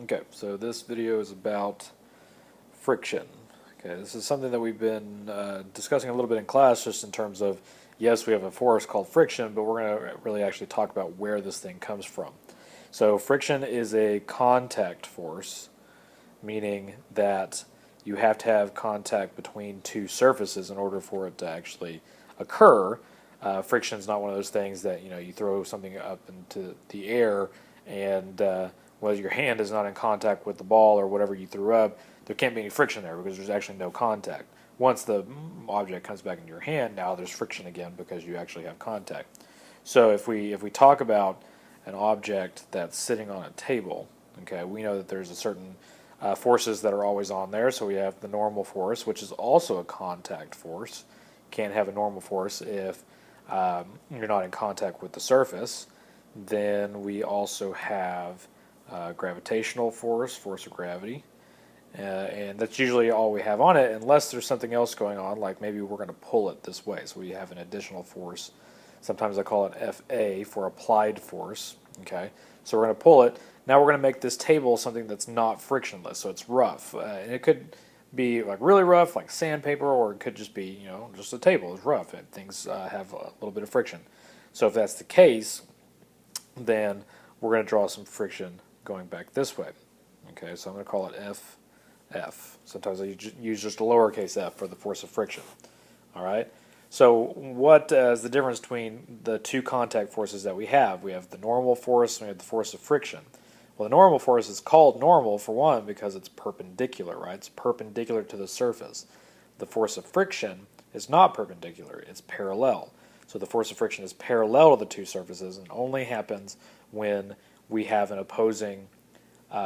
Okay, so this video is about friction. Okay, this is something that we've been discussing a little bit in class, just in terms of, yes, we have a force called friction, but we're going to really actually talk about where this thing comes from. So friction is a contact force, meaning that you have to have contact between two surfaces in order for it to actually occur. Friction is not one of those things that you throw something up into the air and well, your hand is not in contact with the ball or whatever you threw up. There can't be any friction there because there's actually no contact. Once the object comes back into your hand, now there's friction again because you actually have contact. So if we talk about an object that's sitting on a table, okay, we know that there's a certain forces that are always on there. So we have the normal force, which is also a contact force. Can't have a normal force if you're not in contact with the surface. Then we also have gravitational force, force of gravity, and that's usually all we have on it, unless there's something else going on, like maybe we're going to pull it this way, so we have an additional force. Sometimes I call it FA for applied force. Okay, so we're going to pull it. Now we're going to make this table something that's not frictionless, so it's rough, and it could be like really rough, like sandpaper, or it could just be just a table. It's rough and things have a little bit of friction. So if that's the case, then we're going to draw some friction going back this way. Okay, so I'm going to call it FF. Sometimes I use just a lowercase f for the force of friction. All right. So what is the difference between the two contact forces that we have? We have the normal force and we have the force of friction. Well, the normal force is called normal for one because it's perpendicular, right? It's perpendicular to the surface. The force of friction is not perpendicular, it's parallel. So the force of friction is parallel to the two surfaces and only happens when we have an opposing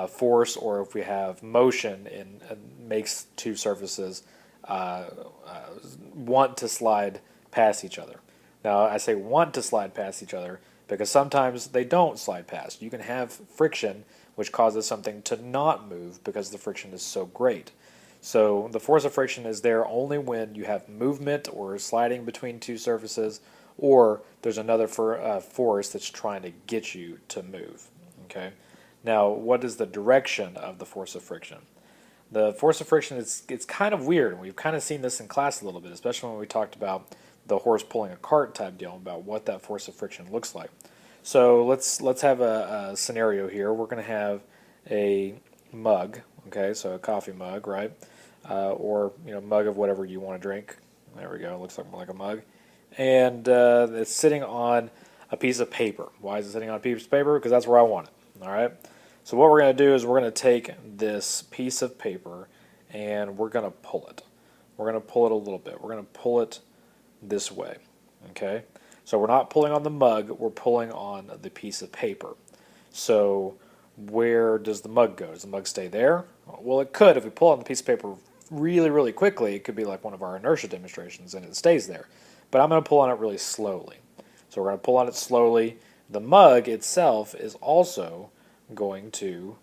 force, or if we have motion and makes two surfaces want to slide past each other. Now, I say want to slide past each other because sometimes they don't slide past. You can have friction which causes something to not move because the friction is so great. So the force of friction is there only when you have movement or sliding between two surfaces, or there's another force that's trying to get you to move. Okay. Now, what is the direction of the force of friction? The force of friction it's kind of weird. We've kind of seen this in class a little bit, especially when we talked about the horse pulling a cart type deal, about what that force of friction looks like. So let's have a scenario here. We're going to have a mug, okay, so a coffee mug, right, or mug of whatever you want to drink. There we go. It looks like a mug, and it's sitting on a piece of paper. Why is it sitting on a piece of paper? Because that's where I want it. All right. So what we're going to do is we're going to take this piece of paper and we're going to pull it. We're going to pull it a little bit. We're going to pull it this way. Okay. So we're not pulling on the mug. We're pulling on the piece of paper. So where does the mug go? Does the mug stay there? Well, it could. If we pull on the piece of paper really, really quickly, it could be like one of our inertia demonstrations and it stays there. But I'm going to pull on it really slowly. So we're going to pull on it slowly. The mug itself is also going to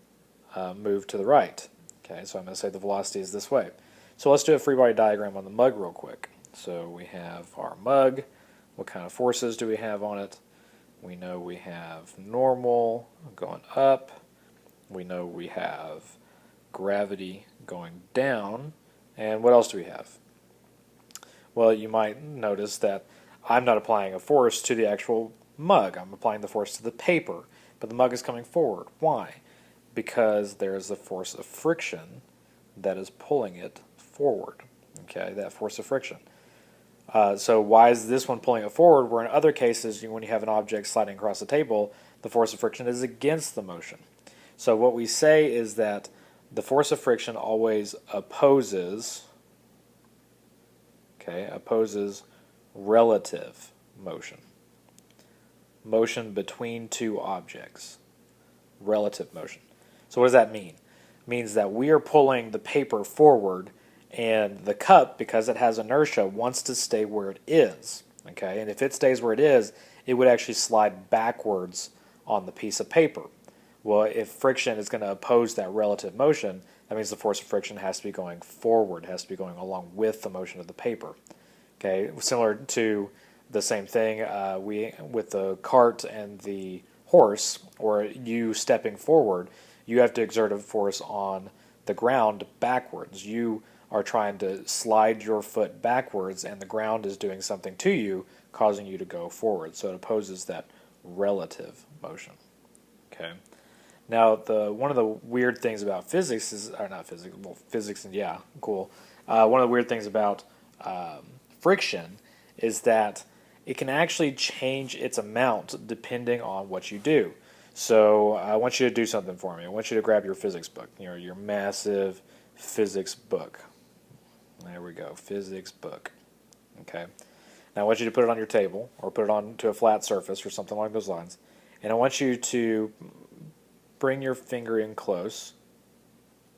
move to the right. Okay, so I'm going to say the velocity is this way. So let's do a free body diagram on the mug real quick. So we have our mug. What kind of forces do we have on it? We know we have normal going up. We know we have gravity going down. And what else do we have? Well, you might notice that I'm not applying a force to the actual mug. I'm applying the force to the paper. But the mug is coming forward. Why? Because there's a force of friction that is pulling it forward. Okay, that force of friction. So why is this one pulling it forward, where in other cases, when you have an object sliding across the table, the force of friction is against the motion? So what we say is that the force of friction always opposes relative motion. Motion between two objects. Relative motion. So what does that mean? It means that we are pulling the paper forward and the cup, because it has inertia, wants to stay where it is. Okay, and if it stays where it is, it would actually slide backwards on the piece of paper. Well, if friction is going to oppose that relative motion, that means the force of friction has to be going forward, has to be going along with the motion of the paper. Okay, similar to the same thing with the cart and the horse, or you stepping forward, you have to exert a force on the ground backwards. You are trying to slide your foot backwards, and the ground is doing something to you, causing you to go forward. So it opposes that relative motion. Okay. Now, one of the weird things about physics is, or not physics, well, physics and yeah, cool. One of the weird things about friction is that it can actually change its amount depending on what you do. So I want you to do something for me. I want you to grab your physics book, your massive physics book. There we go, physics book. Okay. Now I want you to put it on your table or put it onto a flat surface or something along those lines. And I want you to bring your finger in close.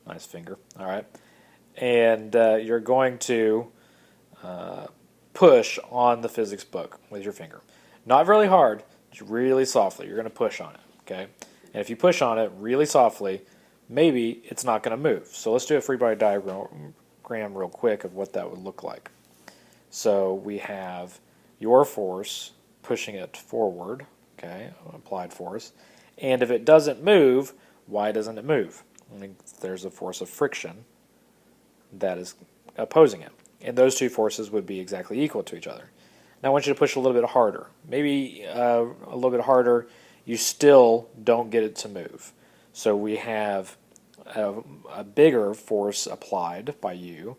Nice finger. All right. And you're going to push on the physics book with your finger. Not really hard, just really softly. You're going to push on it. Okay. And if you push on it really softly, maybe it's not going to move. So let's do a free body diagram real quick of what that would look like. So we have your force pushing it forward, okay, applied force. And if it doesn't move, why doesn't it move? I mean, there's a force of friction that is opposing it. And those two forces would be exactly equal to each other. Now I want you to push a little bit harder. Maybe a little bit harder, you still don't get it to move. So we have a bigger force applied by you,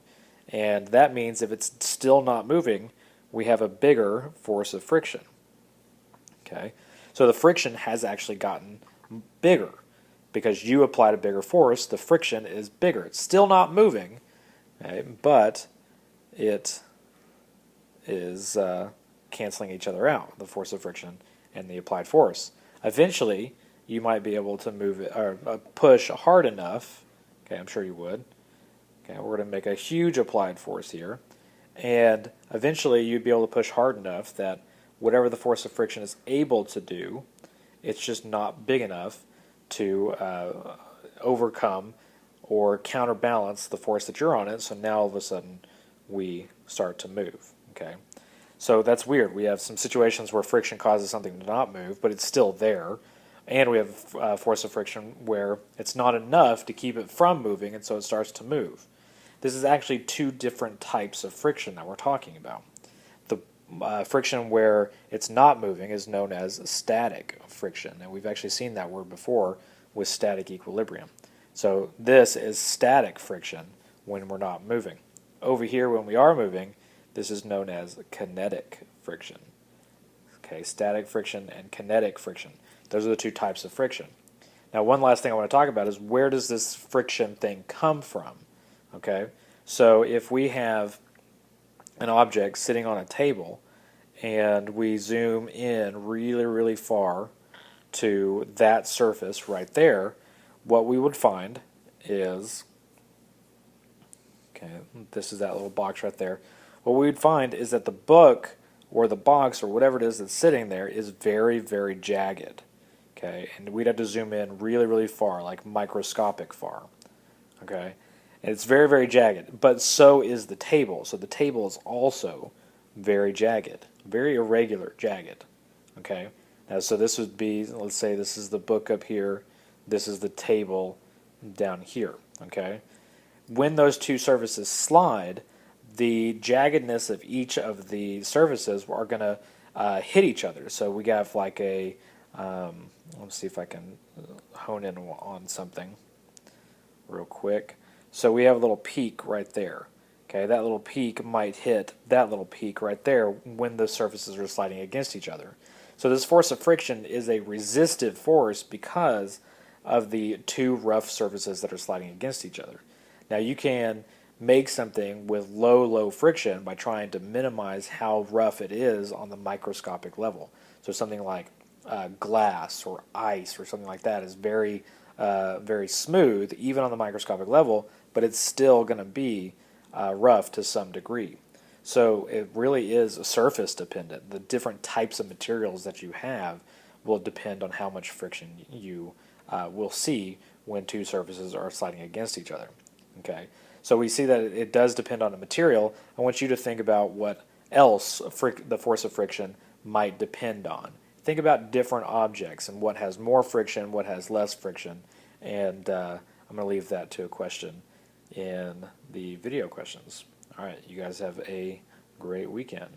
and that means if it's still not moving, we have a bigger force of friction. Okay, so the friction has actually gotten bigger because you applied a bigger force. The friction is bigger. It's still not moving, okay, but it is canceling each other out, the force of friction and the applied force. Eventually, you might be able to move it or push hard enough. Okay, I'm sure you would. Okay, we're going to make a huge applied force here, and eventually you'd be able to push hard enough that whatever the force of friction is able to do, it's just not big enough to overcome or counterbalance the force that you're on it. So now all of a sudden we start to move. Okay, so that's weird. We have some situations where friction causes something to not move, but it's still there. And we have force of friction where it's not enough to keep it from moving, and so it starts to move. This is actually two different types of friction that we're talking about. The friction where it's not moving is known as static friction, and we've actually seen that word before with static equilibrium. So this is static friction when we're not moving. Over here, when we are moving, this is known as kinetic friction. Okay, static friction and kinetic friction. Those are the two types of friction. Now, one last thing I want to talk about is where does this friction thing come from? Okay, so if we have an object sitting on a table and we zoom in really, really far to that surface right there, what we would find is, okay, this is that little box right there. What we would find is that the book or the box or whatever it is that's sitting there is very, very jagged. Okay, and we'd have to zoom in really, really far, like microscopic far. Okay, and it's very, very jagged, but so is the table. So the table is also very jagged, very irregular, jagged. Okay, now so this would be, let's say this is the book up here, this is the table down here. Okay, when those two surfaces slide, the jaggedness of each of the surfaces are going to hit each other. So we have like a, let's see if I can hone in on something real quick. So we have a little peak right there. Okay, that little peak might hit that little peak right there when the surfaces are sliding against each other. So this force of friction is a resistive force because of the two rough surfaces that are sliding against each other. Now you can make something with low friction by trying to minimize how rough it is on the microscopic level. So something like glass or ice or something like that is very, very smooth, even on the microscopic level, but it's still going to be rough to some degree. So it really is surface dependent. The different types of materials that you have will depend on how much friction you will see when two surfaces are sliding against each other. Okay, so we see that it does depend on the material. I want you to think about what else the force of friction might depend on. Think about different objects and what has more friction, what has less friction, And I'm going to leave that to a question in the video questions. All right, you guys have a great weekend.